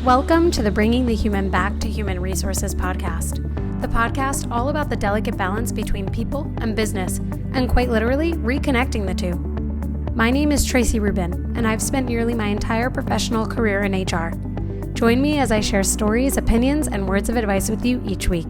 Welcome to the Bringing the Human Back to Human Resources podcast, the podcast all about the delicate balance between people and business, and quite literally reconnecting the two. My name is Traci Rubin, and I've spent nearly my entire professional career in HR. Join me as I share stories, opinions, and words of advice with you each week.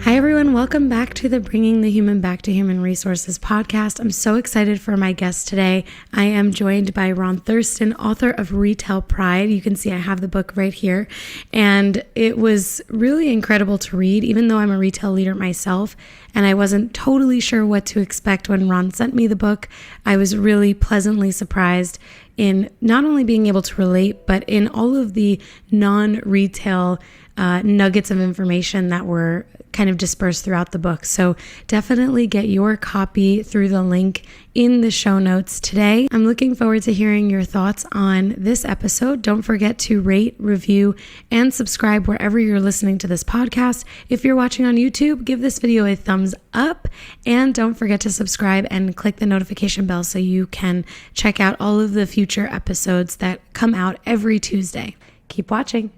Hi, everyone. Welcome back to the Bringing the Human Back to Human Resources podcast. I'm so excited for my guest today. I am joined by Ron Thurston, author of Retail Pride. You can see I have the book right here. And it was really incredible to read, even though I'm a retail leader myself. And I wasn't totally sure what to expect when Ron sent me the book. I was really pleasantly surprised in not only being able to relate, but in all of the non-retail nuggets of information that were kind of dispersed throughout the book. So definitely get your copy through the link in the show notes today. I'm looking forward to hearing your thoughts on this episode. Don't forget to rate, review, and subscribe wherever you're listening to this podcast. If you're watching on YouTube, give this video a thumbs up, and don't forget to subscribe and click the notification bell so you can check out all of the future episodes that come out every Tuesday. Keep watching.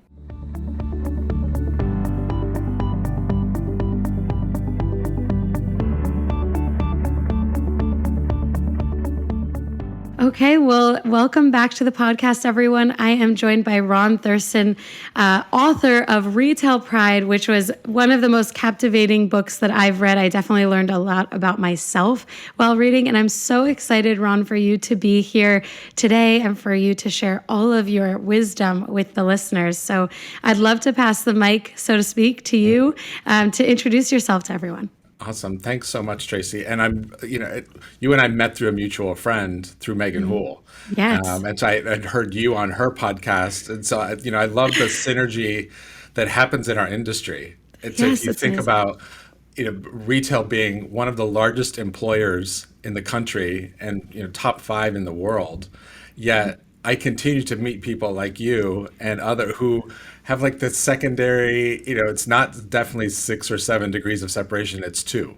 Okay, well, welcome back to the podcast, everyone. I am joined by Ron Thurston, author of Retail Pride, which was one of the most captivating books that I've read. I definitely learned a lot about myself while reading, and I'm so excited, Ron, for you to be here today and for you to share all of your wisdom with the listeners. So I'd love to pass the mic, so to speak, to you to introduce yourself to everyone. Awesome. Thanks so much, Traci. And you and I met through a mutual friend through Megan Houle. Yes. And so I'd heard you on her podcast. And so, I love the synergy that happens in our industry. And so if you think about, retail being one of the largest employers in the country and, top 5 in the world, yet I continue to meet people like you and other who have like the secondary, it's not definitely 6 or 7 degrees of separation. It's 2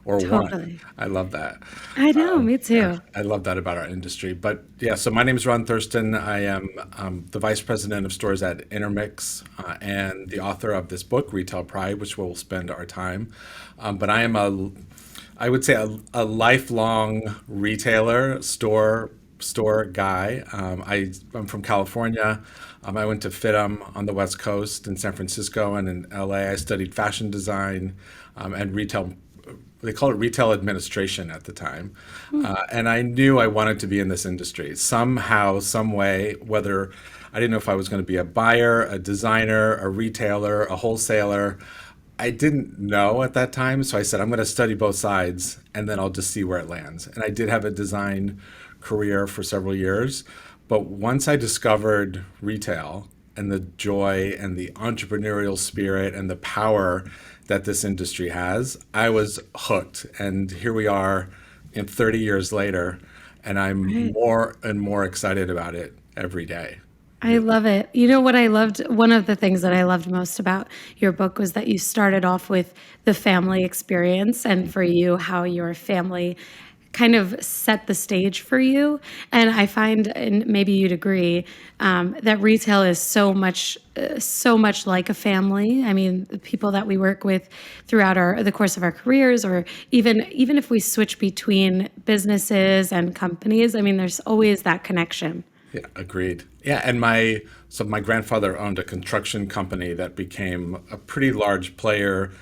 or Totally. 1. I love that. I know, me too. Yeah, I love that about our industry. But yeah, so my name is Ron Thurston. I am the vice president of stores at INTERMIX and the author of this book, Retail Pride, which we'll spend our time. But I am I would say a lifelong retailer, store guy. I'm from California. I went to FITM on the West Coast in San Francisco, and in LA I studied fashion design and retail. They call it retail administration at the time. And I knew I wanted to be in this industry somehow, some way, whether I didn't know if I was going to be a buyer, a designer, a retailer, a wholesaler. I didn't know at that time. So I said, I'm going to study both sides and then I'll just see where it lands. And I did have a design career for several years. But once I discovered retail and the joy and the entrepreneurial spirit and the power that this industry has, I was hooked. And here we are 30 years later, and I'm more and more excited about it every day. I love it. You know what I loved? One of the things that I loved most about your book was that you started off with the family experience, and for you, how your family kind of set the stage for you. And I find, and maybe you'd agree, that retail is so much like a family. I mean, the people that we work with throughout the course of our careers, or even if we switch between businesses and companies, I mean, there's always that connection. Yeah, agreed. Yeah, and my grandfather owned a construction company that became a pretty large player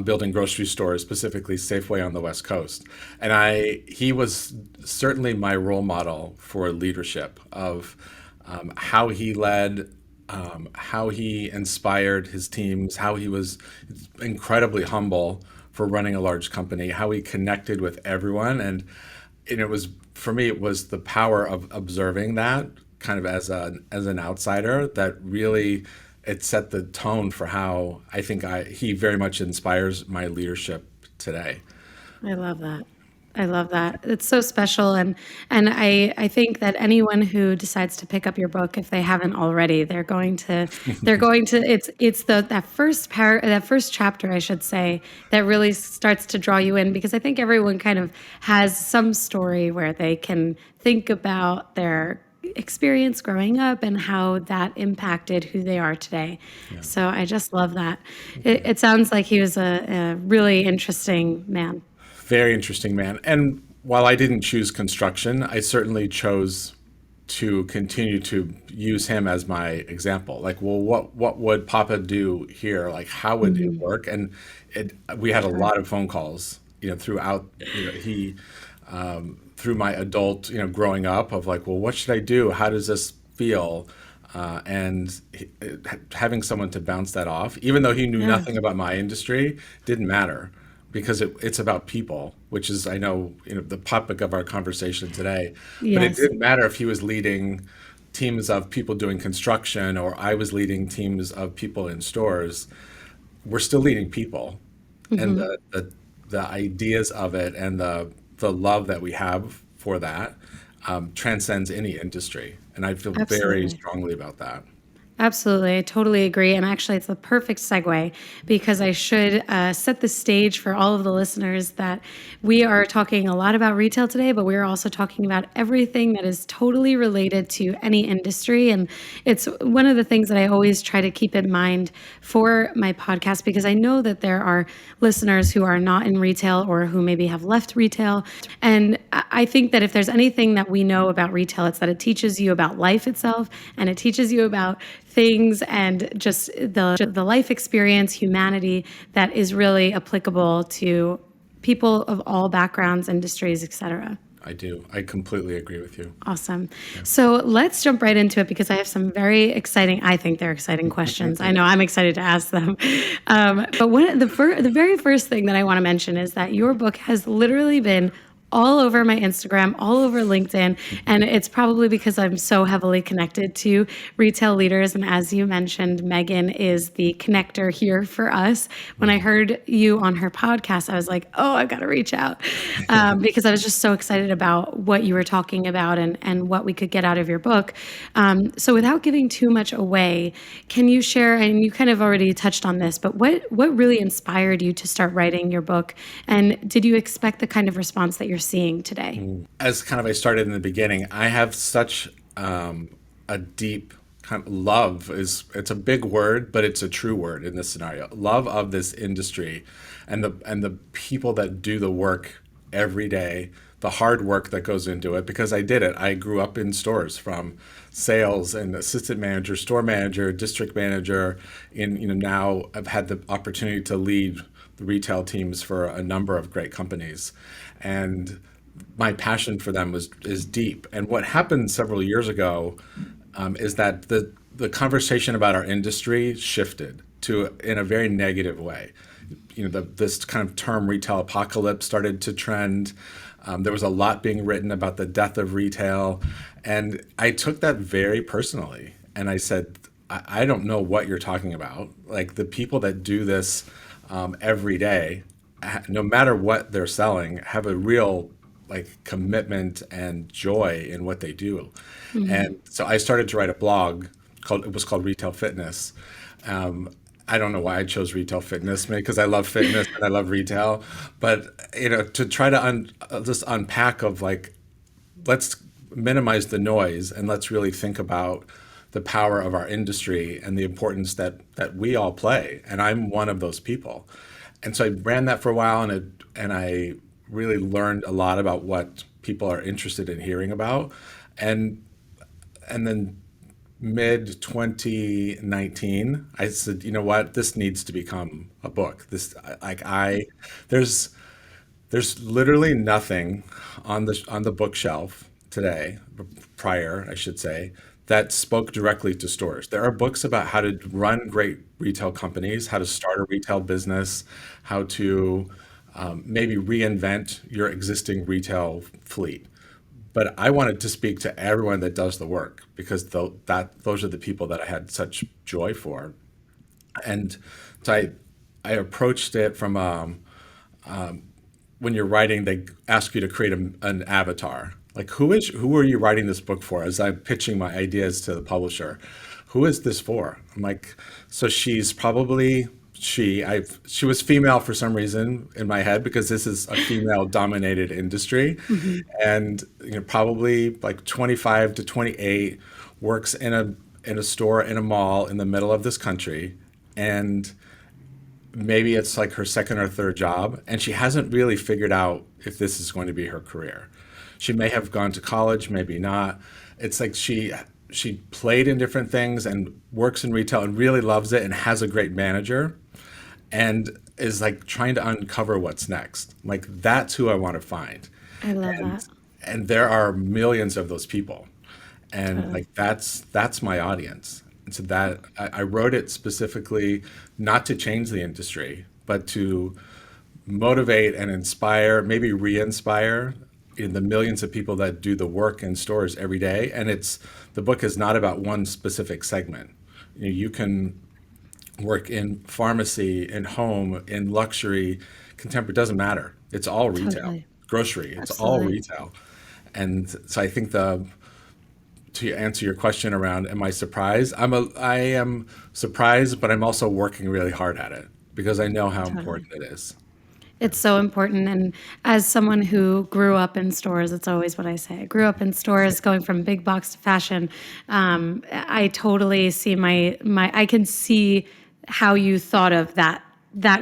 building grocery stores, specifically Safeway on the West Coast. And he was certainly my role model for leadership of how he led, how he inspired his teams, how he was incredibly humble for running a large company, how he connected with everyone. And it was, for me, it was the power of observing that kind of as an outsider that really it set the tone for how I think he very much inspires my leadership today. I love that. I love that. It's so special. And I think that anyone who decides to pick up your book, if they haven't already, they're going to, it's that first chapter, I should say, that really starts to draw you in, because I think everyone kind of has some story where they can think about their experience growing up and how that impacted who they are today. Yeah. So I just love that. It sounds like he was a really interesting man. Very interesting man. And while I didn't choose construction, I certainly chose to continue to use him as my example. Like, well, what would Papa do here? Like, how would it work? And we had a Sure. lot of phone calls, throughout, he through my adult, growing up of like, well, what should I do? How does this feel? And having someone to bounce that off, even though he knew Yeah. nothing about my industry, didn't matter because it's about people, which is, I know, the topic of our conversation today. But it Yes. didn't matter if he was leading teams of people doing construction or I was leading teams of people in stores. We're still leading people, and Hmm. the ideas of it and the love that we have for that transcends any industry. And I feel very Absolutely. strongly about that. Absolutely. I totally agree. And actually, it's the perfect segue because I should set the stage for all of the listeners that we are talking a lot about retail today, but we're also talking about everything that is totally related to any industry. And it's one of the things that I always try to keep in mind for my podcast because I know that there are listeners who are not in retail or who maybe have left retail. And I think that if there's anything that we know about retail, it's that it teaches you about life itself and it teaches you about things and just the life experience, humanity that is really applicable to people of all backgrounds, industries, etc. I do. I completely agree with you. Awesome. So let's jump right into it because I have some very exciting, I think they're exciting questions. I know I'm excited to ask them. But the very first thing that I want to mention is that your book has literally been all over my Instagram, all over LinkedIn. And it's probably because I'm so heavily connected to retail leaders. And as you mentioned, Megan is the connector here for us. When I heard you on her podcast, I was like, oh, I've got to reach out because I was just so excited about what you were talking about and what we could get out of your book. So without giving too much away, can you share, and you kind of already touched on this, but what really inspired you to start writing your book? And did you expect the kind of response that you're seeing today? As kind of I started in the beginning, I have such a deep kind of love is it's a big word, but it's a true word in this scenario. Love of this industry and the people that do the work every day, the hard work that goes into it because I did it. I grew up in stores from sales and assistant manager, store manager, district manager, now I've had the opportunity to lead the retail teams for a number of great companies. And my passion for them is deep. And what happened several years ago is that the conversation about our industry shifted to in a very negative way. This kind of term retail apocalypse started to trend. There was a lot being written about the death of retail, and I took that very personally. And I said, I don't know what you're talking about. Like the people that do this every day, no matter what they're selling, have a real like commitment and joy in what they do. Mm-hmm. And so I started to write a blog it was called Retail Fitness. Um, I don't know why I chose retail fitness, maybe because I love fitness and I love retail, but to try to just unpack of like, let's minimize the noise and let's really think about the power of our industry and the importance that we all play. And I'm one of those people. And so I ran that for a while and I really learned a lot about what people are interested in hearing about. And and then mid 2019, I said, you know what, this needs to become a book. There's there's literally nothing on the bookshelf today, prior, I should say, that spoke directly to stores. There are books about how to run great retail companies, how to start a retail business, how to maybe reinvent your existing retail fleet. But I wanted to speak to everyone that does the work because those are the people that I had such joy for. And so I approached it from when you're writing, they ask you to create an avatar. Like who are you writing this book for? As I'm pitching my ideas to the publisher, who is this for? I'm like, so she was female for some reason in my head because this is a female dominated industry, Hmm. and probably like 25 to 28, works in a store in a mall in the middle of this country, and maybe it's like her second or third job, and she hasn't really figured out if this is going to be her career. She may have gone to college, maybe not. It's like she played in different things and works in retail and really loves it and has a great manager and is like trying to uncover what's next. Like that's who I want to find. I love And that. there are millions of those people. And Totally. like that's my audience. And so that I wrote it specifically not to change the industry, but to motivate and inspire, maybe re-inspire in the millions of people that do the work in stores every day. And the book is not about one specific segment. You can work in pharmacy, in home, in luxury, contemporary, doesn't matter. It's all retail. Totally. Grocery, it's all Absolutely. retail. And so I think to answer your question around am I surprised? I am surprised, but I'm also working really hard at it because I know how Totally. important it is. It's so important. And as someone who grew up in stores, it's always what I say. I grew up in stores going from big box to fashion. I totally see I can see how you thought of that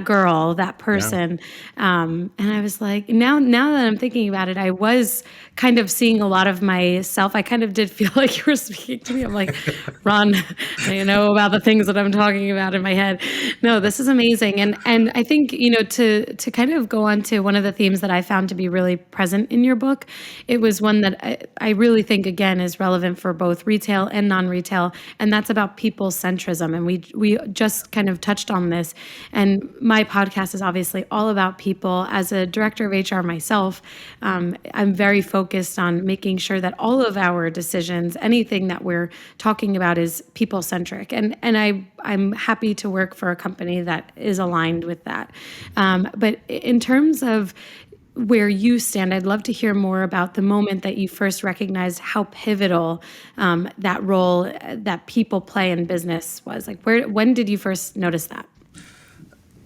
girl, that Yeah. person. And I was like, now that I'm thinking about it, I was kind of seeing a lot of myself. I kind of did feel like you were speaking to me. I'm like, Ron, I know about the things that I'm talking about in my head. No, this is amazing. And I think, to kind of go on to one of the themes that I found to be really present in your book, it was one that I really think again is relevant for both retail and non-retail, and that's about people centrism. And we just kind of touched on this. And my podcast is obviously all about people. As a director of HR myself, I'm very focused on making sure that all of our decisions, anything that we're talking about, is people centric. And I'm happy to work for a company that is aligned with that. But in terms of where you stand, I'd love to hear more about the moment that you first recognized how pivotal that role that people play in business was. Like, when did you first notice that?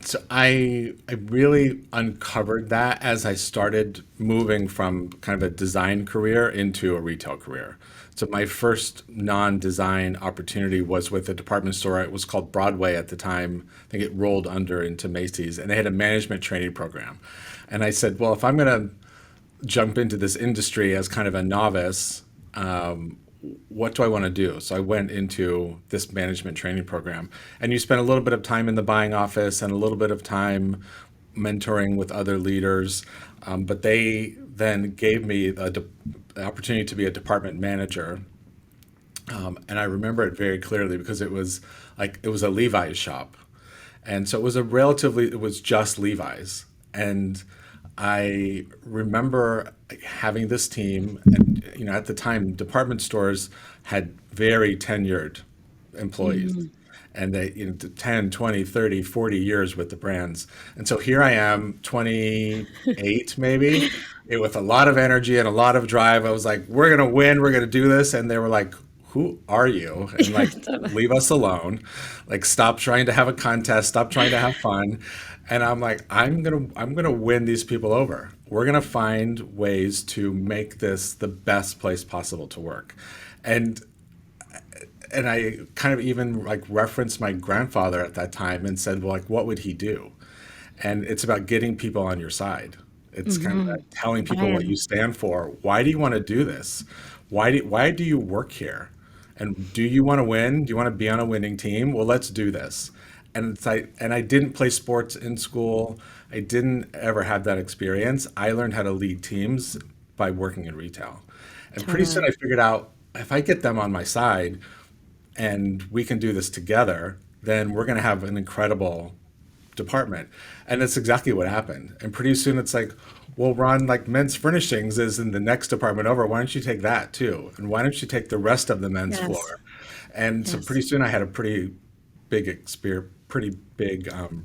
So I really uncovered that as I started moving from kind of a design career into a retail career. So my first non-design opportunity was with a department store. It was called Broadway at the time. I think it rolled under into Macy's, and they had a management training program. And I said, well, if I'm going to jump into this industry as kind of a novice, what do I want to do? So I went into this management training program, and you spend a little bit of time in the buying office and a little bit of time mentoring with other leaders. But they then gave me the opportunity to be a department manager. And I remember it very clearly because it was a Levi's shop. And so it was just Levi's. And I remember having this team, and at the time, department stores had very tenured employees, and they 10, 20, 30, 40 years with the brands. And so here I am, 28 maybe, with a lot of energy and a lot of drive. I was like, we're going to win, we're going to do this. And they were like, who are you? And like, Totally. leave us alone. Like, stop trying to have a contest, stop trying to have fun. And I'm like, I'm gonna win these people over. We're gonna find ways to make this the best place possible to work. And I kind of even like referenced my grandfather at that time and said, well, like, what would he do? And it's about getting people on your side. It's kind of about telling people what you Brian. stand for. Why do you want to do this? Why do you work here? And do you want to win? Do you want to be on a winning team? Well, let's do this. And I didn't play sports in school. I didn't ever have that experience. I learned how to lead teams by working in retail. And pretty soon I Totally. figured out if I get them on my side and we can do this together, then we're going to have an incredible department. And that's exactly what happened. And pretty soon it's like, well, Ron, like men's furnishings is in the next department over. Why don't you take that too? And why don't you take the rest of the men's Yes. floor? And so Yes. pretty soon I had a pretty big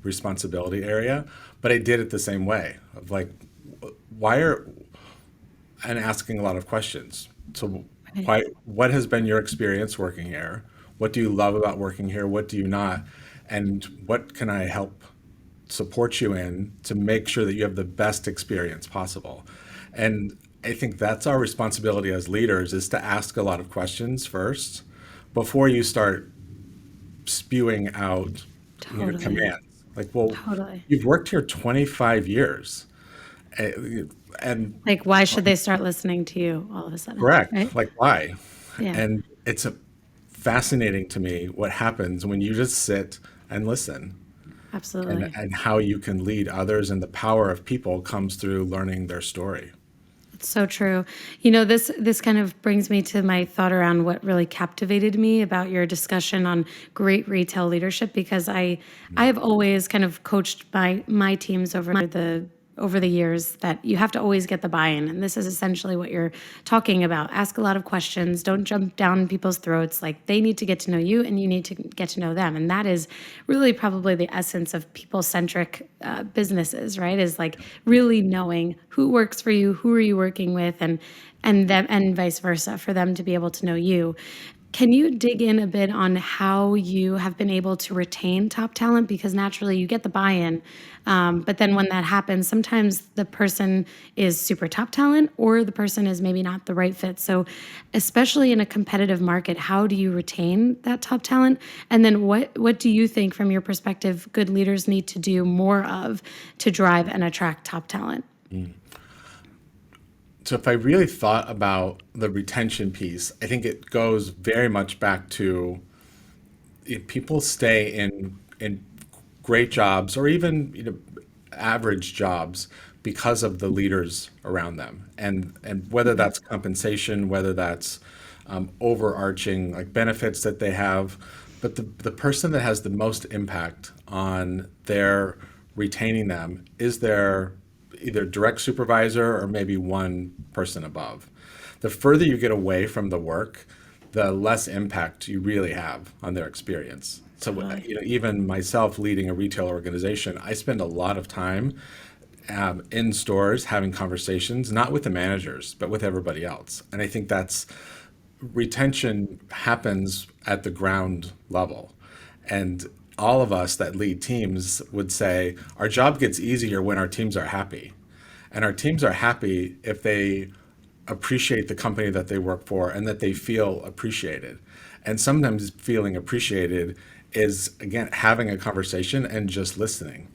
responsibility area, but I did it the same way of like, why are, and asking a lot of questions. So Right. what has been your experience working here? What do you love about working here? What do you not? and what can I help support you in to make sure that you have the best experience possible. And I think that's our responsibility as leaders, is to ask a lot of questions first before you start spewing out, Totally. commands. Like, well, Totally. you've worked here 25 years. And Like, why should they start listening to you all of a sudden? correct, Right? like why? Yeah, And it's fascinating to me what happens when you just sit and listen, absolutely. and how you can lead others, and the power of people comes through learning their story. It's so true. This kind of brings me to my thought around what really captivated me about your discussion on great retail leadership, because I have always kind of coached my teams over the years that you have to always get the buy-in, and this is essentially what you're talking about. Ask a lot of questions. Don't jump down people's throats. Like, they need to get to know you, and you need to get to know them, and that is really probably the essence of people-centric businesses, right? Is like really knowing who works for you, who are you working with, and them, and vice versa, for them to be able to know you. Can you dig in a bit on how you have been able to retain top talent? Because naturally you get the buy-in, but then when that happens, sometimes the person is super top talent, or the person is maybe not the right fit. So, especially in a competitive market, how do you retain that top talent? And then what do you think, from your perspective, good leaders need to do more of to drive and attract top talent? So if I really thought about the retention piece, I think it goes very much back to, if people stay in great jobs, or even average jobs, because of the leaders around them, and whether that's compensation, whether that's overarching like benefits that they have, but the person that has the most impact on their retaining them is their either direct supervisor or maybe one person above. The further you get away from the work, the less impact you really have on their experience. So, Totally. even myself leading a retail organization, I spend a lot of time in stores having conversations, not with the managers, but with everybody else. And I think that's, retention happens at the ground level. And all of us that lead teams would say our job gets easier when our teams are happy. And our teams are happy if they appreciate the company that they work for, and that they feel appreciated. And sometimes feeling appreciated is, again, having a conversation and just listening.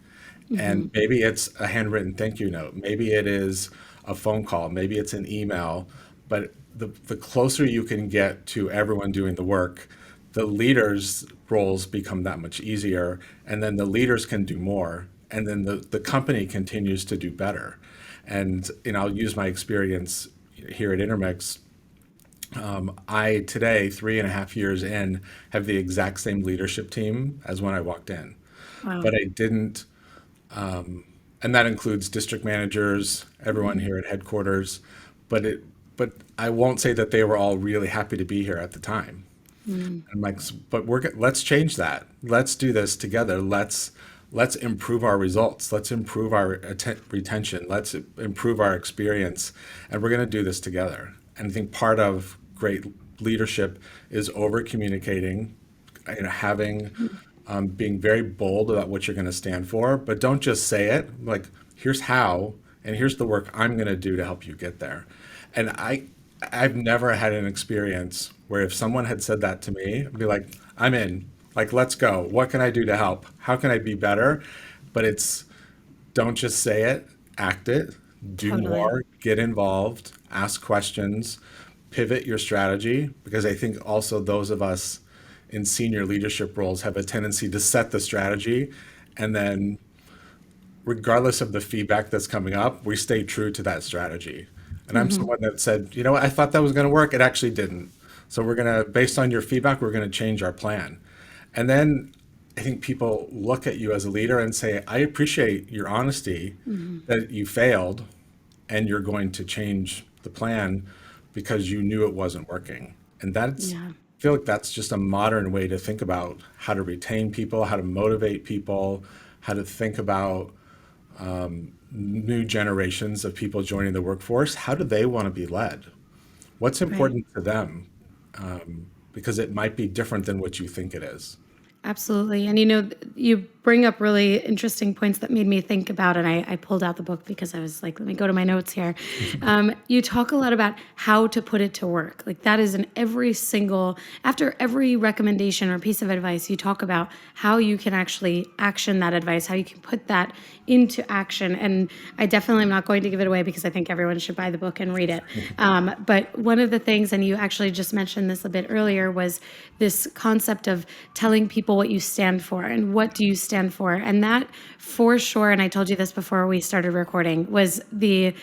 And maybe it's a handwritten thank you note, maybe it is a phone call, maybe it's an email. But the closer you can get to everyone doing the work, the leaders' roles become that much easier. And then the leaders can do more. And then the company continues to do better. And I'll use my experience here at Intermix. I today, 3.5 years in, have the exact same leadership team as when I walked in. Wow. But I didn't, and that includes district managers, everyone here at headquarters. But I won't say that they were all really happy to be here at the time. I'm like, but let's change that. Let's do this together. Let's improve our results. Let's improve our retention. Let's improve our experience, and we're going to do this together. And I think part of great leadership is over communicating, having, being very bold about what you're going to stand for, but don't just say it. Like, here's how, and here's the work I'm going to do to help you get there. And I've never had an experience where if someone had said that to me, I'd be like, I'm in. Like, let's go. What can I do to help? How can I be better? But it's, don't just say it, act it, do Totally. more, get involved, ask questions, pivot your strategy. Because I think also those of us in senior leadership roles have a tendency to set the strategy, and then regardless of the feedback that's coming up, we stay true to that strategy. And I'm someone that said, you know what, I thought that was going to work. It actually didn't. So we're going to, based on your feedback, we're going to change our plan. And then I think people look at you as a leader and say, I appreciate your honesty that you failed, and you're going to change the plan because you knew it wasn't working. And Yeah. I feel like that's just a modern way to think about how to retain people, how to motivate people, how to think about new generations of people joining the workforce. How do they want to be led? What's Right. important to them? Because it might be different than what you think it is. Absolutely. And you bring up really interesting points that made me think about, and I pulled out the book because I was like, let me go to my notes here. You talk a lot about how to put it to work. Like that is in after every recommendation or piece of advice, you talk about how you can actually action that advice, how you can put that into action. And I definitely am not going to give it away because I think everyone should buy the book and read it. But one of the things, and you actually just mentioned this a bit earlier, was this concept of telling people what you stand for and what do you stand for. And that for sure, and I told you this before we started recording, was the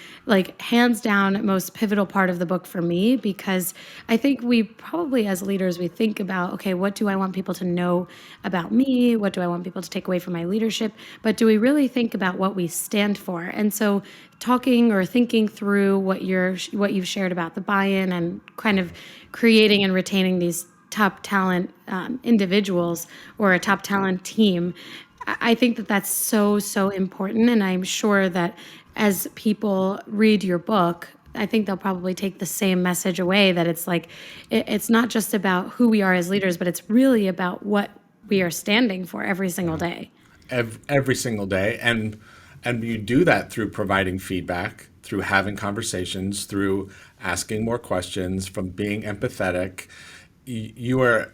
hands down most pivotal part of the book for me, because I think we probably as leaders, we think about, okay, what do I want people to know about me? What do I want people to take away from my leadership? But do we really think about what we stand for? And so talking or thinking through what you've shared about the buy-in and kind of creating and retaining these top talent individuals or a top talent team, I think that that's so, so important. And I'm sure that as people read your book, I think they'll probably take the same message away, that it's not just about who we are as leaders, but it's really about what we are standing for every single day. Every single day. And you do that through providing feedback, through having conversations, through asking more questions, from being empathetic. You are,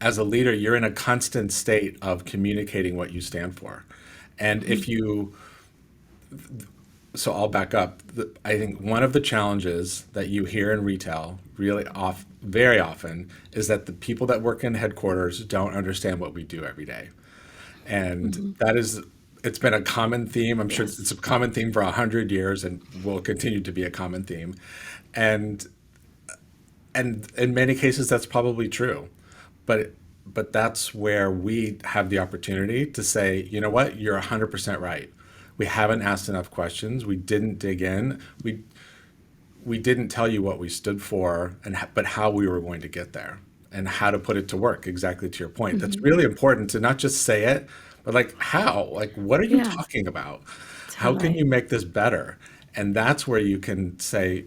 as a leader, you're in a constant state of communicating what you stand for. And so I'll back up. I think one of the challenges that you hear in retail very often is that the people that work in headquarters don't understand what we do every day. And it's been a common theme. I'm sure it's a common theme for 100 years and will continue to be a common theme. And in many cases, that's probably true. But that's where we have the opportunity to say, you know what, you're 100% right. We haven't asked enough questions. We didn't dig in. We didn't tell you what we stood for, but how we were going to get there and how to put it to work, exactly to your point. That's really important, to not just say it, but how? What are you talking about? How can you make this better? And that's where you can say,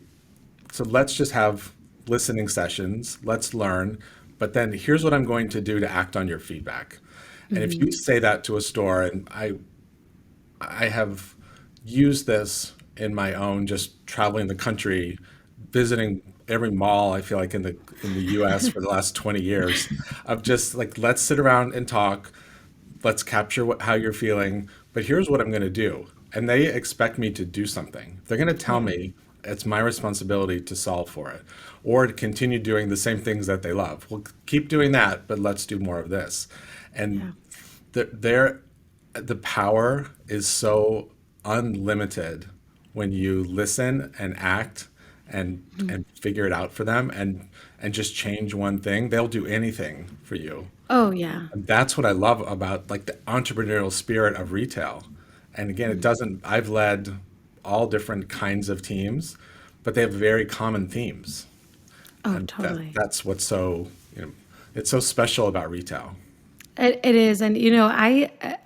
so let's just have listening sessions, let's learn, but then here's what I'm going to do to act on your feedback. And if you say that to a store, and I have used this in my own, just traveling the country, visiting every mall, I feel like in the US for the last 20 years, of just let's sit around and talk, let's capture how you're feeling, but here's what I'm going to do. And they expect me to do something. They're going to tell me it's my responsibility to solve for it, or to continue doing the same things that they love. Well, keep doing that, but let's do more of this. And the power is so unlimited when you listen and act and figure it out for them and just change one thing. They'll do anything for you. Oh, yeah. And that's what I love about the entrepreneurial spirit of retail. And again, I've led all different kinds of teams, but they have very common themes. Oh, And totally. that's what's so, it's so special about retail. It is. And,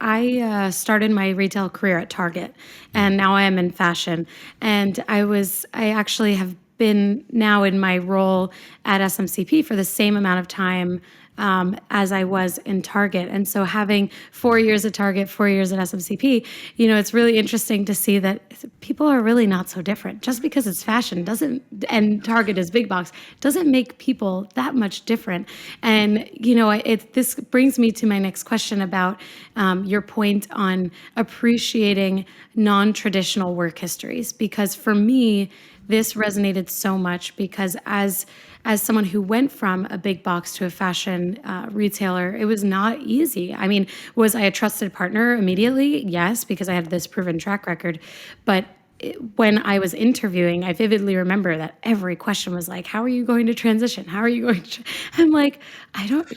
I started my retail career at Target, and now I am in fashion. And I actually have been now in my role at SMCP for the same amount of time as I was in Target. And so having 4 years at Target, 4 years at SMCP, it's really interesting to see that people are really not so different. Just because it's fashion and Target is big box, doesn't make people that much different. And, this brings me to my next question about your point on appreciating non-traditional work histories. Because for me, this resonated so much, because as someone who went from a big box to a fashion retailer, it was not easy. I mean, was I a trusted partner immediately? Yes, because I had this proven track record. But when I was interviewing, I vividly remember that every question was like, how are you going to transition? How are you going to? I'm like,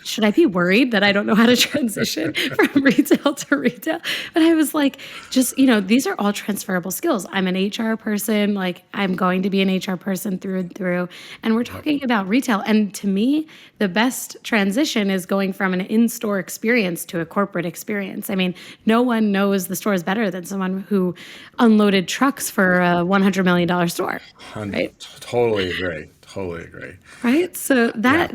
should I be worried that I don't know how to transition from retail to retail? But I was like, these are all transferable skills. I'm an HR person. I'm going to be an HR person through and through. And we're talking about retail. And to me, the best transition is going from an in-store experience to a corporate experience. I mean, no one knows the stores better than someone who unloaded trucks for a $100 million store, right? Totally agree. Totally agree. Right. So Yeah.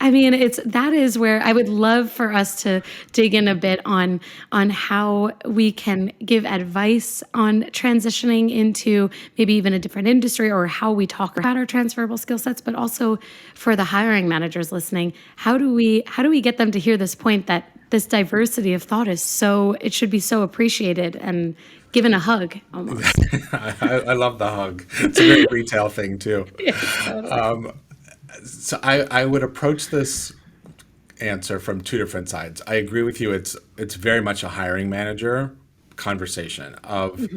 I mean, that is where I would love for us to dig in a bit on how we can give advice on transitioning into maybe even a different industry, or how we talk about our transferable skill sets, but also for the hiring managers listening, how do we get them to hear this point that this diversity of thought it should be so appreciated and given a hug almost. I love the hug. It's a very retail thing too. Yes, totally. So I would approach this answer from two different sides. I agree with you. It's very much a hiring manager conversation of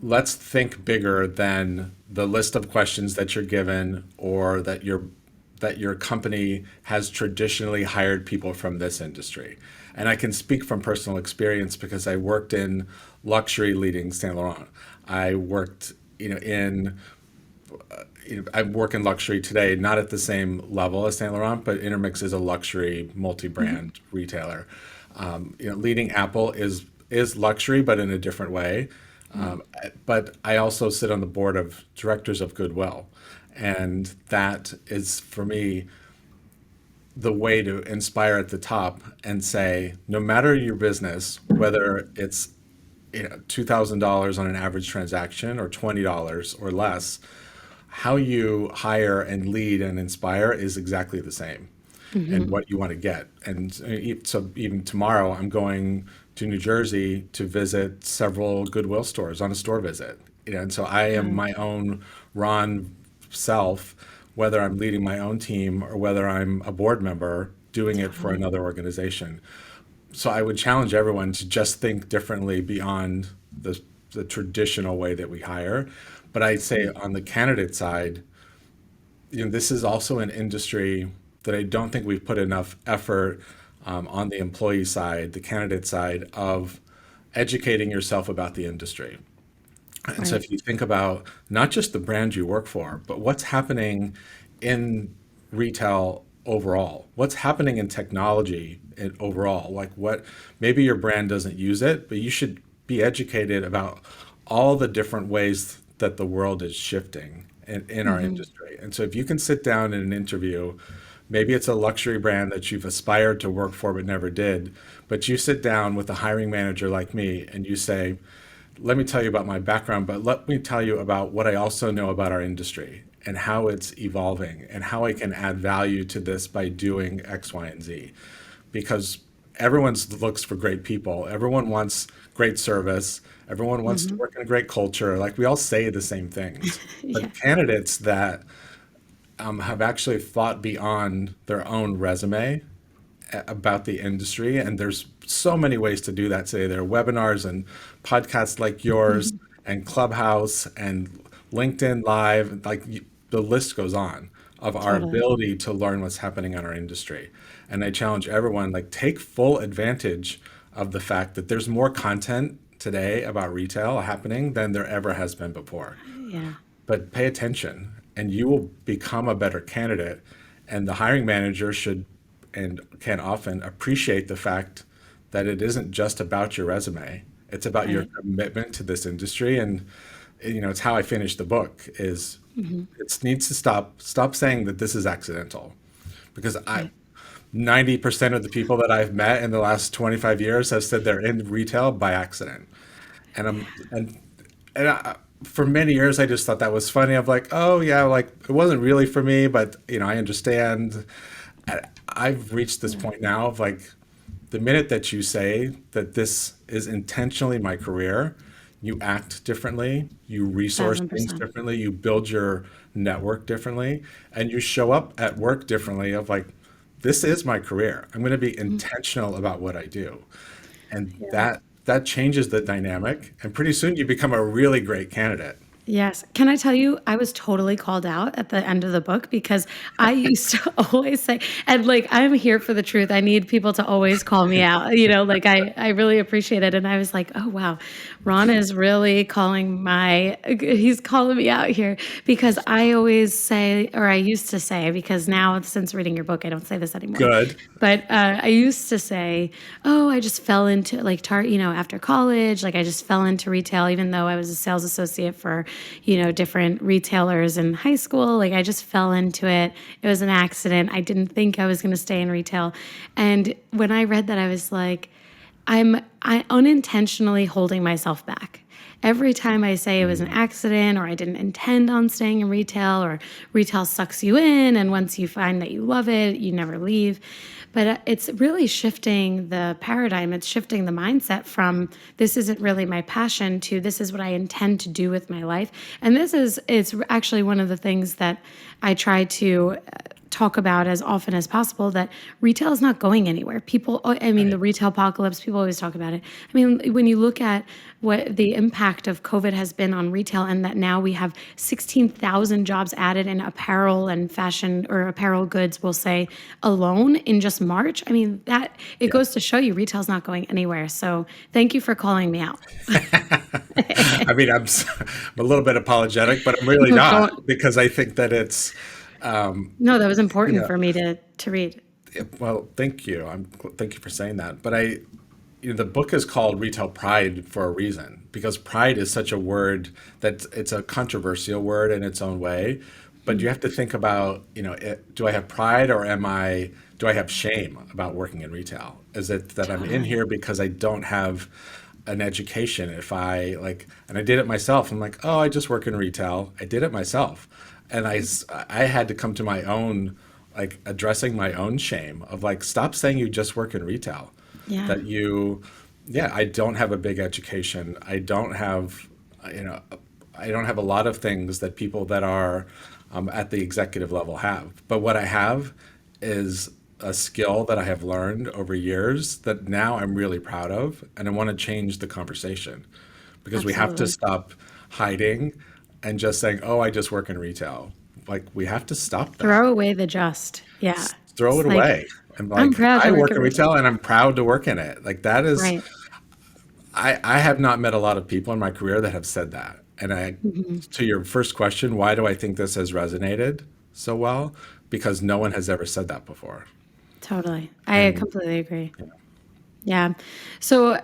let's think bigger than the list of questions that you're given, or that your company has traditionally hired people from this industry. And I can speak from personal experience because I worked in luxury leading Saint Laurent. I worked, I work in luxury today, not at the same level as Saint Laurent, but Intermix is a luxury multi-brand retailer. Leading Apple is luxury, but in a different way. But I also sit on the board of directors of Goodwill, and that is for me the way to inspire at the top and say, no matter your business, whether it's $2,000 on an average transaction or $20 or less, how you hire and lead and inspire is exactly the same, and what you want to get. And so even tomorrow, I'm going to New Jersey to visit several Goodwill stores on a store visit. And so I am my own Ron self, whether I'm leading my own team or whether I'm a board member doing it for another organization. So I would challenge everyone to just think differently beyond the traditional way that we hire. But I'd say on the candidate side, this is also an industry that I don't think we've put enough effort on the employee side, the candidate side, of educating yourself about the industry. And so Right. if you think about not just the brand you work for, but what's happening in retail overall, what's happening in technology overall, like what maybe your brand doesn't use it, but you should be educated about all the different ways that the world is shifting in our industry. And so if you can sit down in an interview, maybe it's a luxury brand that you've aspired to work for but never did, but you sit down with a hiring manager like me and you say, let me tell you about my background, but let me tell you about what I also know about our industry and how it's evolving and how I can add value to this by doing X, Y, and Z. Because everyone looks for great people. Everyone wants great service. Everyone wants to work in a great culture. Like we all say the same things. Yeah. But candidates that have actually thought beyond their own resume about the industry, and there's so many ways to do that today. There are webinars and podcasts like yours and Clubhouse and LinkedIn Live, the list goes on of our Totally. ability to learn what's happening in our industry. And I challenge everyone, like, take full advantage of the fact that there's more content today about retail happening than there ever has been before. Yeah. But pay attention and you will become a better candidate. And the hiring manager should and can often appreciate the fact that it isn't just about your resume. It's about your Right. commitment to this industry. And it's how I finished the book is it needs to stop saying that this is accidental. Because Right. 90% of the people that I've met in the last 25 years have said they're in retail by accident. And for many years, I just thought that was funny. Of like, oh yeah, like it wasn't really for me, but I understand. I've reached this point now of like, the minute that you say that this is intentionally my career, you act differently, you resource Thousand things percent. differently, you build your network differently, and you show up at work differently. Of like, this is my career. I'm going to be intentional about what I do, and Yeah. that changes the dynamic. And pretty soon, you become a really great candidate. Yes. Can I tell you, I was totally called out at the end of the book because I used to always say, and like, I'm here for the truth. I need people to always call me out, like I really appreciate it. And I was like, oh, wow, Ron is really he's calling me out here because I always say, or I used to say, because now since reading your book, I don't say this anymore. Good. But I used to say, oh, I just fell into like after college, like I just fell into retail, even though I was a sales associate for different retailers in high school. Like I just fell into it. It was an accident. I didn't think I was going to stay in retail. And when I read that, I was like, I unintentionally holding myself back. Every time I say it was an accident or I didn't intend on staying in retail or retail sucks you in and once you find that you love it, you never leave. But it's really shifting the paradigm. It's shifting the mindset from this isn't really my passion to this is what I intend to do with my life. And it's actually one of the things that I try to talk about as often as possible, that retail is not going anywhere. The retail apocalypse, people always talk about it. I mean, when you look at what the impact of COVID has been on retail and that now we have 16,000 jobs added in apparel and fashion or apparel goods, we'll say, alone in just March. I mean, it goes to show you retail's not going anywhere. So thank you for calling me out. I mean, I'm a little bit apologetic, but I'm really not, because I think that it's no, that was important for me to read. well, thank you. Thank you for saying that. But the book is called Retail Pride for a reason, because pride is such a word that it's a controversial word in its own way. But you have to think about, do I have pride or do I have shame about working in retail? Is it that I'm in here because I don't have an education? And I did it myself. I'm like, oh, I just work in retail. I did it myself. And I had to come to my own, like addressing my own shame of like, stop saying you just work in retail. Yeah. I don't have a big education. I don't have a lot of things that people that are at the executive level have. But what I have is a skill that I have learned over years that now I'm really proud of. And I want to change the conversation, because we have to stop hiding and just saying, oh, I just work in retail. Like, we have to stop that. Throw away the just. Yeah. Throw it away. And like, I'm proud I to work in retail and I'm proud to work in it. Like, that is, right. I have not met a lot of people in my career that have said that. And to your first question, why do I think this has resonated so well? Because no one has ever said that before. Totally. I completely agree. Yeah. So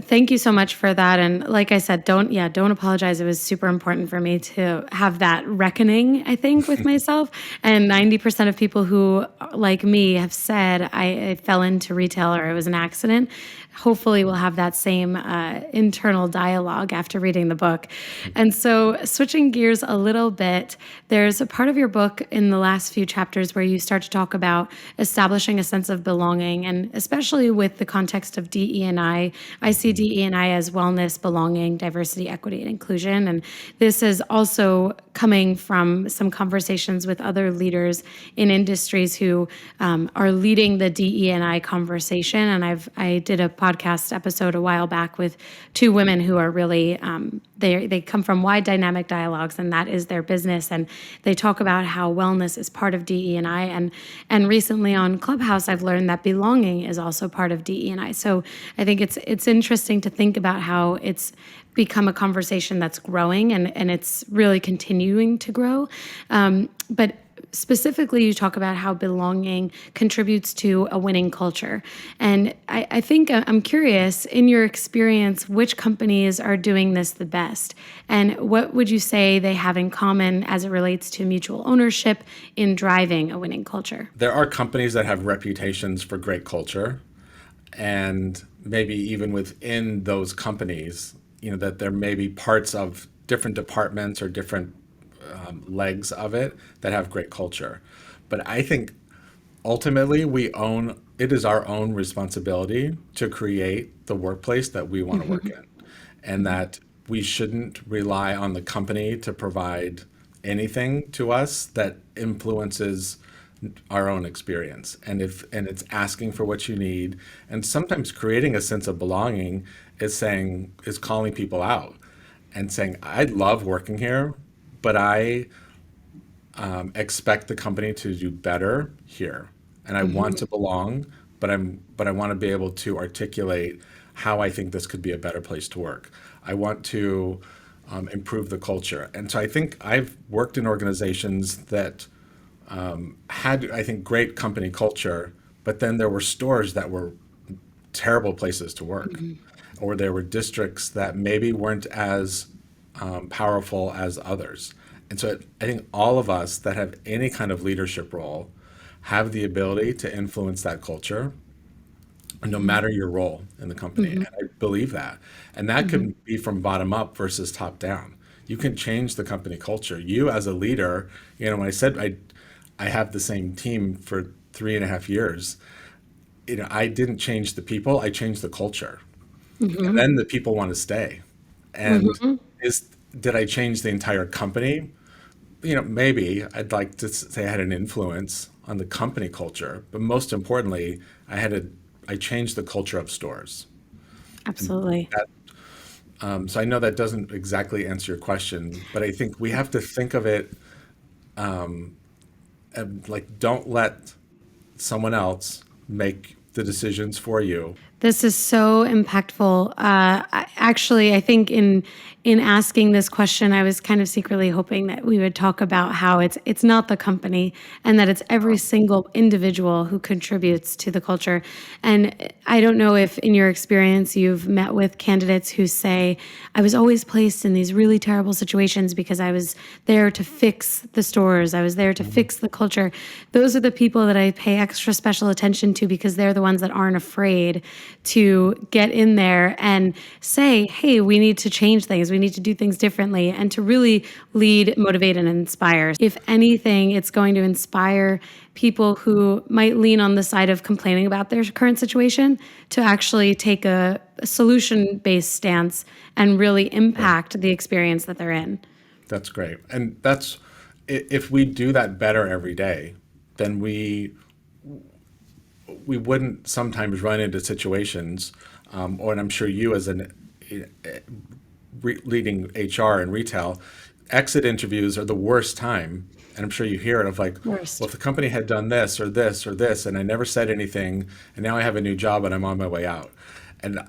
thank you so much for that. And like I said, don't apologize. It was super important for me to have that reckoning, I think, with myself. And 90% of people who, like me, have said I fell into retail or it was an accident. Hopefully we'll have that same internal dialogue after reading the book. And so switching gears a little bit, there's a part of your book in the last few chapters where you start to talk about establishing a sense of belonging, and especially with the context of DE&I. I see DE&I as wellness, belonging, diversity, equity, and inclusion. And this is also coming from some conversations with other leaders in industries who are leading the DE&I conversation. And I did a podcast episode a while back with two women who are really, they come from wide dynamic dialogues, and that is their business. And they talk about how wellness is part of DE&I. And recently on Clubhouse, I've learned that belonging is also part of DE&I. So I think it's interesting to think about how it's become a conversation that's growing and it's really continuing to grow. But specifically, you talk about how belonging contributes to a winning culture. And I think I'm curious, in your experience, which companies are doing this the best? And what would you say they have in common as it relates to mutual ownership in driving a winning culture? There are companies that have reputations for great culture, and maybe even within those companies, that there may be parts of different departments or different legs of it that have great culture. But I think ultimately it is our own responsibility to create the workplace that we want to work in, and that we shouldn't rely on the company to provide anything to us that influences our own experience. And it's asking for what you need, and sometimes creating a sense of belonging is calling people out and saying, I love working here, but I expect the company to do better here, and I want to belong, but I want to be able to articulate how I think this could be a better place to work. I want to improve the culture. And so I think I've worked in organizations that had, I think, great company culture, but then there were stores that were terrible places to work, or there were districts that maybe weren't as powerful as others. And so I think all of us that have any kind of leadership role have the ability to influence that culture, no matter your role in the company. Mm-hmm. And I believe that. And that Mm-hmm. can be from bottom up versus top down. You can change the company culture. You as a leader, when I said I have the same team for 3.5 years, I didn't change the people, I changed the culture. And Mm-hmm. then the people want to stay. And Mm-hmm. is did I change the entire company? Maybe I'd like to say I had an influence on the company culture, but most importantly, I changed the culture of stores. And Absolutely. that, so I know that doesn't exactly answer your question, but I think we have to think of it like don't let someone else make the decisions for you. This is so impactful. Actually, I think in asking this question, I was kind of secretly hoping that we would talk about how it's not the company and that it's every single individual who contributes to the culture. And I don't know if in your experience you've met with candidates who say, I was always placed in these really terrible situations because I was there to fix the stores. I was there to Mhm. fix the culture. Those are the people that I pay extra special attention to because they're the ones that aren't afraid to get in there and say, hey, we need to change things. We need to do things differently and to really lead, motivate, and inspire. If anything, it's going to inspire people who might lean on the side of complaining about their current situation to actually take a solution based stance and really Right. impact the experience that they're in. That's great. And if we do that better every day, then we wouldn't sometimes run into situations, or and I'm sure you as an leading HR and retail, exit interviews are the worst time. And I'm sure you hear it of like, well, Worst. if the company had done this or this or this, and I never said anything, and now I have a new job and I'm on my way out. And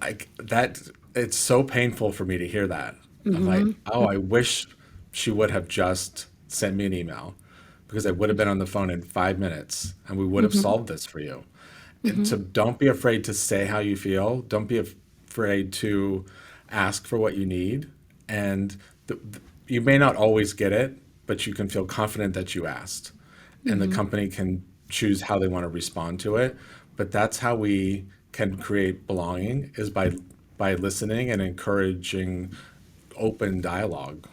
it's so painful for me to hear that. Of like, Mm-hmm. oh, I wish she would have just sent me an email because I would have been on the phone in 5 minutes and we would have Mm-hmm. solved this for you. And Mm-hmm. so don't be afraid to say how you feel. Don't be afraid to ask for what you need. And you may not always get it, but you can feel confident that you asked. And the Mm-hmm. company can choose how they want to respond to it. But that's how we can create belonging is by listening and encouraging open dialogue.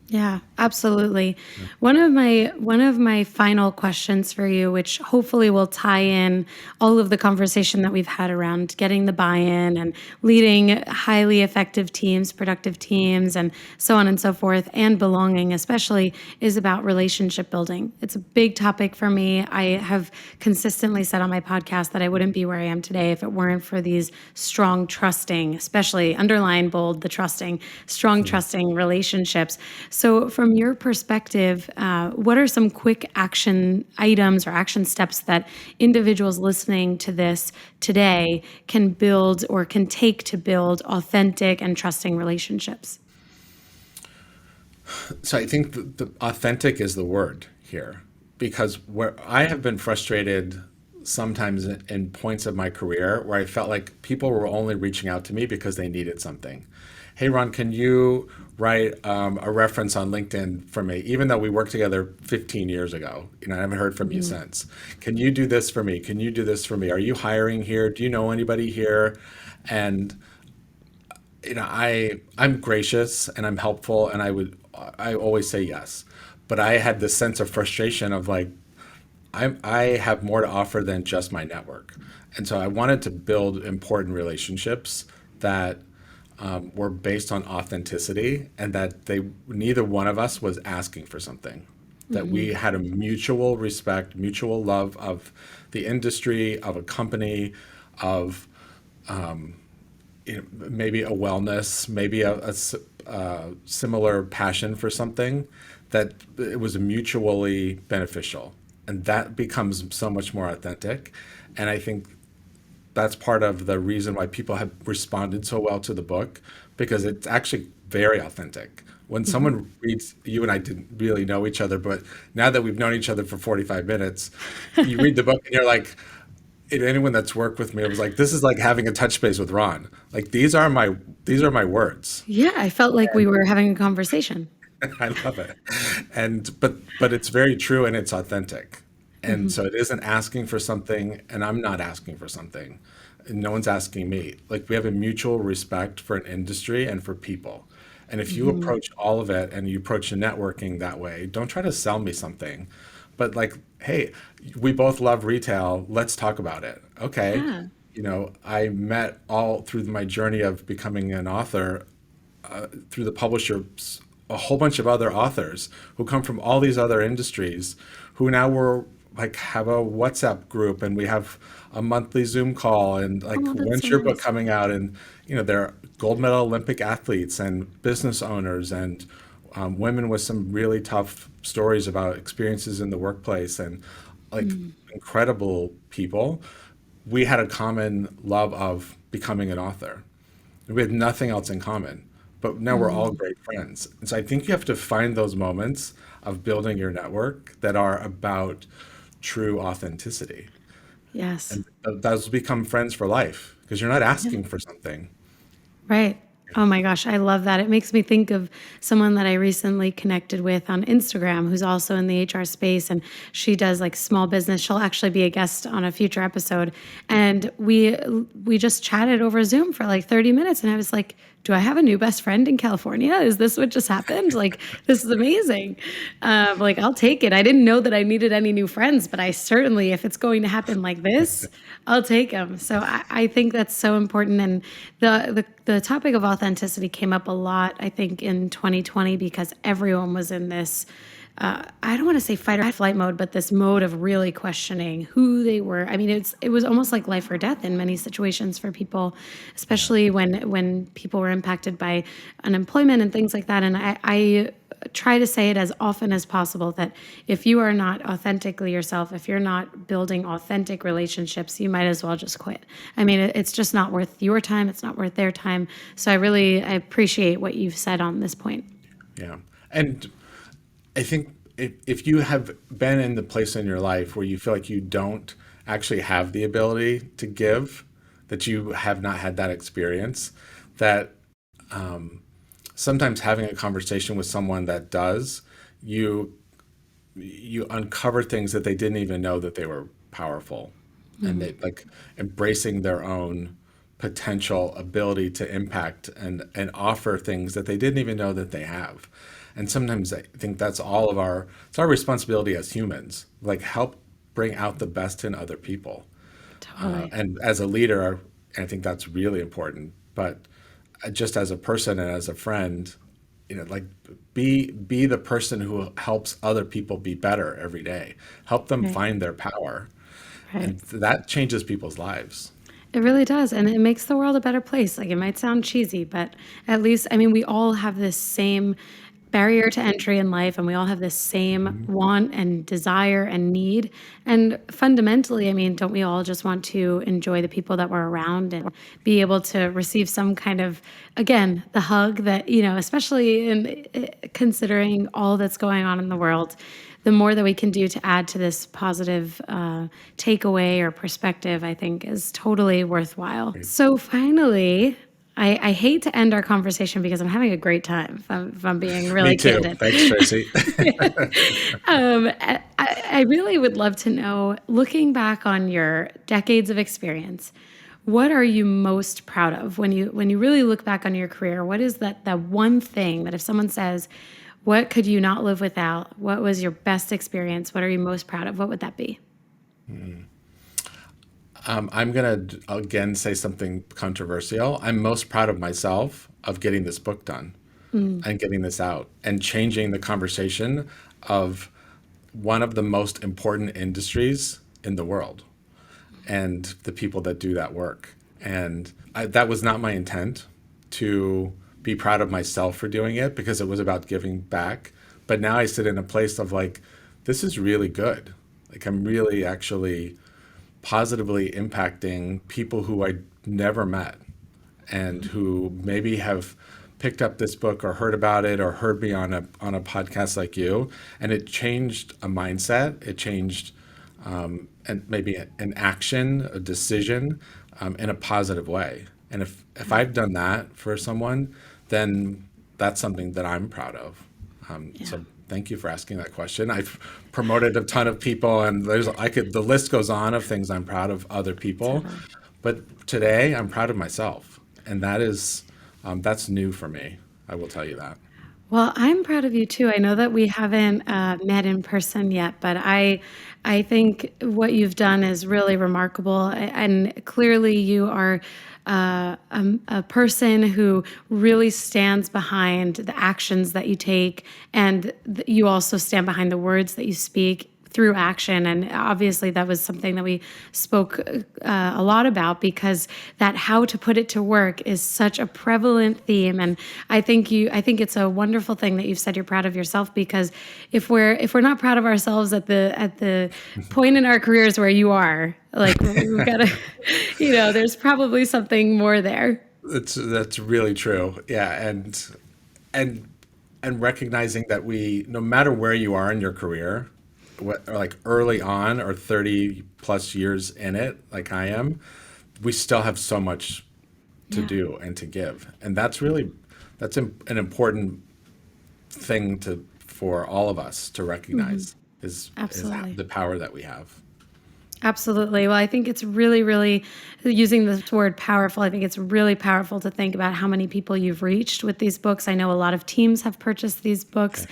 Yeah, absolutely. One of my final questions for you, which hopefully will tie in all of the conversation that we've had around getting the buy-in and leading highly effective teams, productive teams, and so on and so forth, and belonging, especially, is about relationship building. It's a big topic for me. I have consistently said on my podcast that I wouldn't be where I am today if it weren't for these strong, trusting, especially underline bold the trusting, strong, trusting relationships. So, from your perspective, what are some quick action items or action steps that individuals listening to this today can build or can take to build authentic and trusting relationships? So I think the authentic is the word here because where I have been frustrated sometimes in points of my career where I felt like people were only reaching out to me because they needed something. Hey, Ron, can you write a reference on LinkedIn for me? Even though we worked together 15 years ago, I haven't heard from you Mhm. since. Can you do this for me? Can you do this for me? Are you hiring here? Do you know anybody here? And I'm gracious and I'm helpful and I always say yes. But I had this sense of frustration of like I have more to offer than just my network. And so I wanted to build important relationships that were based on authenticity and that they neither one of us was asking for something. That we Mhm. had a mutual respect, mutual love of the industry, of a company, of maybe a wellness, maybe similar passion for something, that it was mutually beneficial. And that becomes so much more authentic. And I think that's part of the reason why people have responded so well to the book because it's actually very authentic. When Mhm. someone reads, you and I didn't really know each other, but now that we've known each other for 45 minutes, you read the book and you're like, anyone that's worked with me, it was like, this is like having a touch base with Ron. Like these are my words. Yeah, I felt like we were having a conversation. I love it. And but it's very true and it's authentic. And Hmm. so it isn't asking for something and I'm not asking for something. And no one's asking me. Like we have a mutual respect for an industry and for people. And if you Hmm. approach all of it and you approach the networking that way, don't try to sell me something. But like, hey, we both love retail. Let's talk about it. Okay. Yeah. I met all through my journey of becoming an author through the publishers a whole bunch of other authors who come from all these other industries who now we're like have a WhatsApp group and we have a monthly Zoom call and like Oh, that's so when's your book nice. coming out and they're gold medal Olympic athletes and business owners and women with some really tough stories about experiences in the workplace and like incredible people. We had a common love of becoming an author. We had nothing else in common, but now we're all Mm. great friends. And so I think you have to find those moments of building your network that are about true authenticity. Yes. And those become friends for life because you're not asking for something. Right. Oh my gosh, I love that. It makes me think of someone that I recently connected with on Instagram who's also in the HR space and she does like small business. She'll actually be a guest on a future episode. And we just chatted over Zoom for like 30 minutes and I was like, do I have a new best friend in California? Is this what just happened? Like, this is amazing. Like, I'll take it. I didn't know that I needed any new friends, but I certainly, if it's going to happen like this, I'll take them. So I think that's so important. And the topic of authenticity came up a lot, I think, in 2020 because everyone was in this. I don't want to say fight or flight mode, but this mode of really questioning who they were. I mean, it was almost like life or death in many situations for people, Yeah. especially when people were impacted by unemployment and things like that. And I try to say it as often as possible that if you are not authentically yourself, if you're not building authentic relationships, you might as well just quit. I mean, it's just not worth your time. It's not worth their time. So I appreciate what you've said on this point. Yeah. And I think if you have been in the place in your life where you feel like you don't actually have the ability to give, that you have not had that experience, that sometimes having a conversation with someone that does, you you uncover things that they didn't even know that they were powerful, and they like embracing their own potential ability to impact and offer things that they didn't even know that they have. And sometimes I think that's all of our it's our responsibility as humans, like help bring out the best in other people. Totally. And as a leader, I think that's really important. But just as a person and as a friend, like be the person who helps other people be better every day. Help them Right. find their power, Right. and that changes people's lives. It really does. And it makes the world a better place. Like it might sound cheesy, but at least, I mean, we all have this same barrier to entry in life and we all have this same Mhm. want and desire and need. And fundamentally, I mean, don't we all just want to enjoy the people that we're around and be able to receive some kind of, again, the hug that, especially in considering all that's going on in the world, the more that we can do to add to this positive takeaway or perspective, I think is totally worthwhile. So finally, I hate to end our conversation because I'm having a great time, if I'm being Me really too. candid. Thanks, Tracy. I really would love to know, looking back on your decades of experience, what are you most proud of when you really look back on your career? What is that one thing that if someone says, "What could you not live without? What was your best experience? What are you most proud of?" What would that be? I'm gonna again say something controversial. I'm most proud of myself of getting this book done Mm. and getting this out and changing the conversation of one of the most important industries in the world and the people that do that work. And that was not my intent to be proud of myself for doing it because it was about giving back. But now I sit in a place of like, this is really good. Like I'm really actually positively impacting people who I never met and who maybe have picked up this book or heard about it or heard me on a podcast like you, and it changed a mindset. It changed and maybe an action, a decision, in a positive way. And if I've done that for someone, then that's something that I'm proud of. So thank you for asking that question. I've promoted a ton of people, and the list goes on of things I'm proud of other people. Totally. But today I'm proud of myself, and that's new for me. I will tell you that. Well, I'm proud of you too. I know that we haven't met in person yet, but I think what you've done is really remarkable, and clearly you are a person who really stands behind the actions that you take, and you also stand behind the words that you speak through action. And obviously that was something that we spoke a lot about, because that how to put it to work is such a prevalent theme. And I think it's a wonderful thing that you've said you're proud of yourself, because if we're not proud of ourselves at the point in our careers where you are, like, we've got to, there's probably something more there. That's really true. Yeah, and recognizing that no matter where you are in your career, or like early on or 30 plus years in it, like I am, we still have so much to do and to give. And an important thing for all of us to recognize is Absolutely. the power that we have. Absolutely. Well, I think it's really, really, using this word powerful, I think it's really powerful to think about how many people you've reached with these books. I know a lot of teams have purchased these books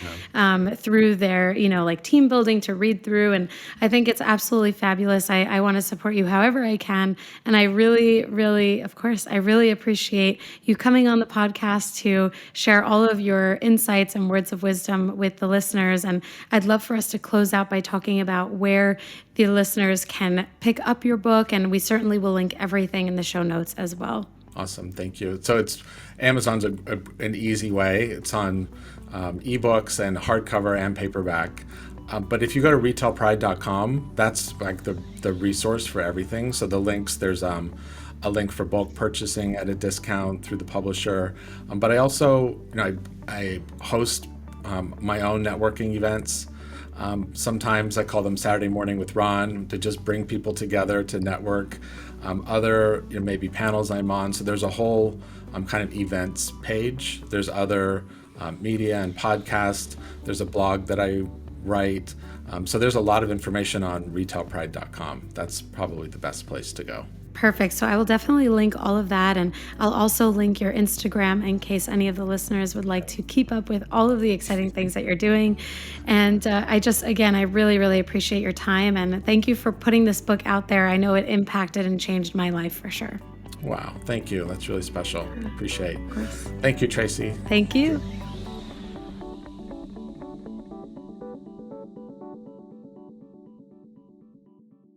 through their, like team building to read through. And I think it's absolutely fabulous. I want to support you however I can. And I really, really, of course, I really appreciate you coming on the podcast to share all of your insights and words of wisdom with the listeners. And I'd love for us to close out by talking about where the listeners can pick up your book, and we certainly will link everything in the show notes as well. Awesome, thank you. So Amazon's an easy way. It's on ebooks and hardcover and paperback. But if you go to retailpride.com, that's like the resource for everything. So the links, there's a link for bulk purchasing at a discount through the publisher. But I also, I host my own networking events. Sometimes I call them Saturday Morning with Ron, to just bring people together to network. Other maybe panels I'm on. So there's a whole kind of events page. There's other media and podcast. There's a blog that I write. So there's a lot of information on retailpride.com. That's probably the best place to go. Perfect. So I will definitely link all of that, and I'll also link your Instagram in case any of the listeners would like to keep up with all of the exciting things that you're doing. And I really, really appreciate your time, and thank you for putting this book out there. I know it impacted and changed my life for sure. Wow. Thank you. That's really special. Appreciate it. Of course. Thank you, Traci. Thank you.